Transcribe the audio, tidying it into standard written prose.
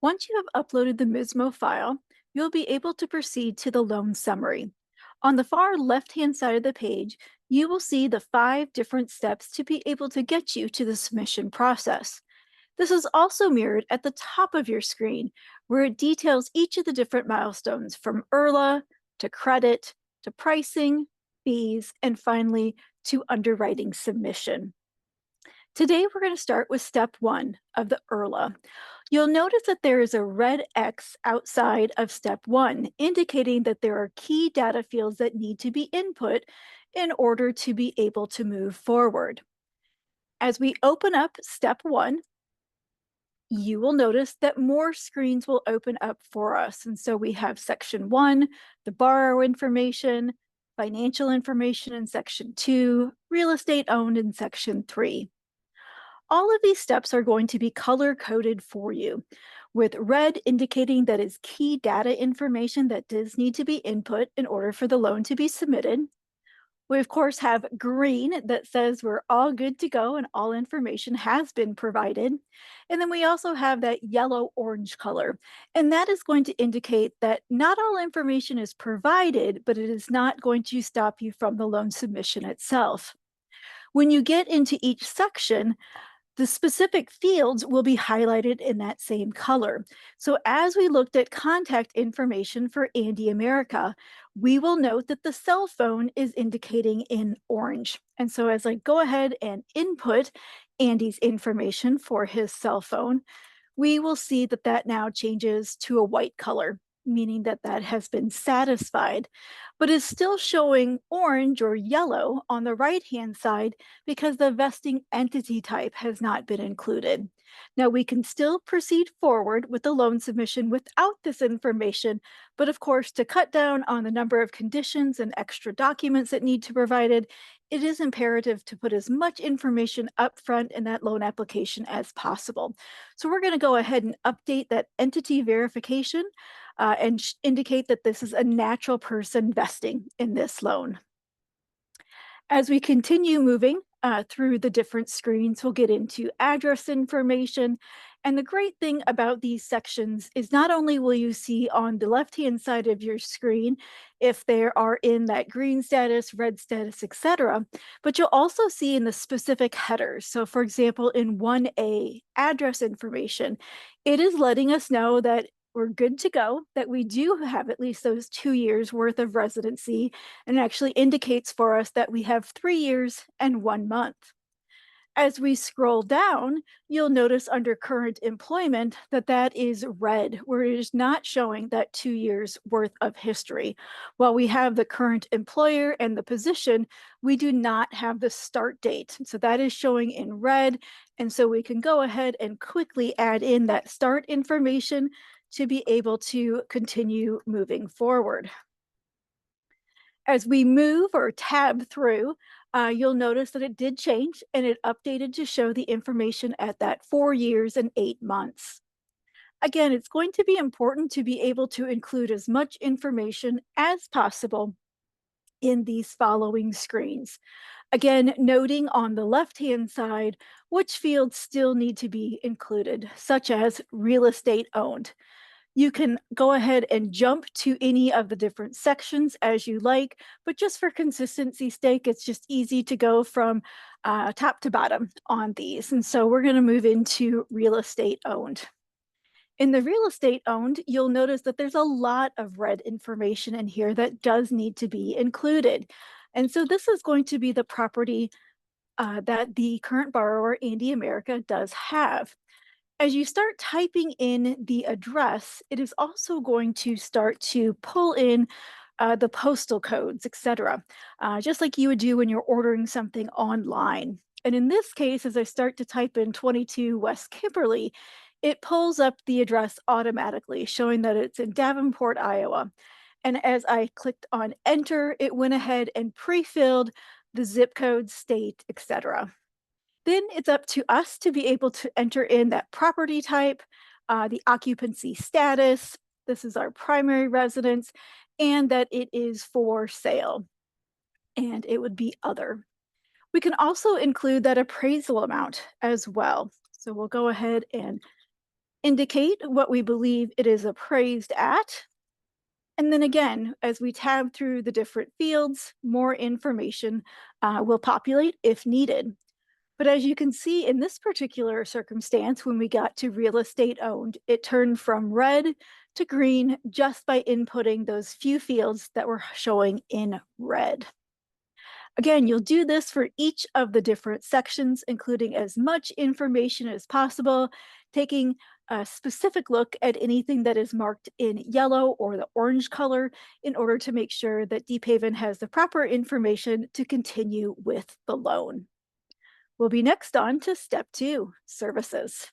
Once you have uploaded the Mismo file, you'll be able to proceed to the loan summary. On the far left-hand side of the page, you will see the 5 different steps to be able to get you to the submission process. This is also mirrored at the top of your screen, where it details each of the different milestones from URLA to credit to pricing, fees, and finally to underwriting submission. Today, we're going to start with step 1 of the URLA. You'll notice that there is a red X outside of step 1, indicating that there are key data fields that need to be input in order to be able to move forward. As we open up step 1, you will notice that more screens will open up for us. And so we have section 1, the borrower information, financial information in section 2, real estate owned in section 3. All of these steps are going to be color coded for you, with red indicating that is key data information that does need to be input in order for the loan to be submitted. We, of course, have green that says we're all good to go and all information has been provided. And then we also have that yellow-orange color. And that is going to indicate that not all information is provided, but it is not going to stop you from the loan submission itself. When you get into each section, the specific fields will be highlighted in that same color. So as we looked at contact information for Andy America, we will note that the cell phone is indicating in orange. And so as I go ahead and input Andy's information for his cell phone, we will see that that now changes to a white color, meaning that that has been satisfied, but is still showing orange or yellow on the right-hand side because the vesting entity type has not been included. Now, we can still proceed forward with the loan submission without this information, but of course, to cut down on the number of conditions and extra documents that need to be provided, it is imperative to put as much information up front in that loan application as possible. So we're going to go ahead and update that entity verification and indicate that this is a natural person vesting in this loan. As we continue moving through the different screens, we'll get into address information. And the great thing about these sections is not only will you see on the left-hand side of your screen if they are in that green status, red status, etc., but you'll also see in the specific headers. So for example, in 1A, address information, it is letting us know that we're good to go, that we do have at least those 2 years worth of residency, and actually indicates for us that we have 3 years and 1 month. As we scroll down, you'll notice under current employment that that is red, where it is not showing that 2 years worth of history. While we have the current employer and the position, we do not have the start date. So that is showing in red. And so we can go ahead and quickly add in that start information to be able to continue moving forward. As we move or tab through, you'll notice that it did change and it updated to show the information at that 4 years and 8 months. Again, it's going to be important to be able to include as much information as possible in these following screens. Again, noting on the left-hand side which fields still need to be included, such as real estate owned. You can go ahead and jump to any of the different sections as you like, but just for consistency's sake, it's just easy to go from top to bottom on these. And so we're going to move into real estate owned. In the real estate owned, you'll notice that there's a lot of red information in here that does need to be included. And so this is going to be the property that the current borrower, Andy America, does have. As you start typing in the address, it is also going to start to pull in the postal codes, etc., just like you would do when you're ordering something online. And in this case, as I start to type in 22 West Kimberly, it pulls up the address automatically, showing that it's in Davenport, Iowa. And as I clicked on enter, it went ahead and pre-filled the zip code, state, etc. Then it's up to us to be able to enter in that property type, the occupancy status, this is our primary residence, and that it is for sale, and it would be other. We can also include that appraisal amount as well. So we'll go ahead and indicate what we believe it is appraised at. And then again, as we tab through the different fields, more information will populate if needed. But as you can see in this particular circumstance, when we got to real estate owned, it turned from red to green just by inputting those few fields that were showing in red. Again, you'll do this for each of the different sections, including as much information as possible, taking a specific look at anything that is marked in yellow or the orange color in order to make sure that Deephaven has the proper information to continue with the loan. We'll be next on to step 2, services.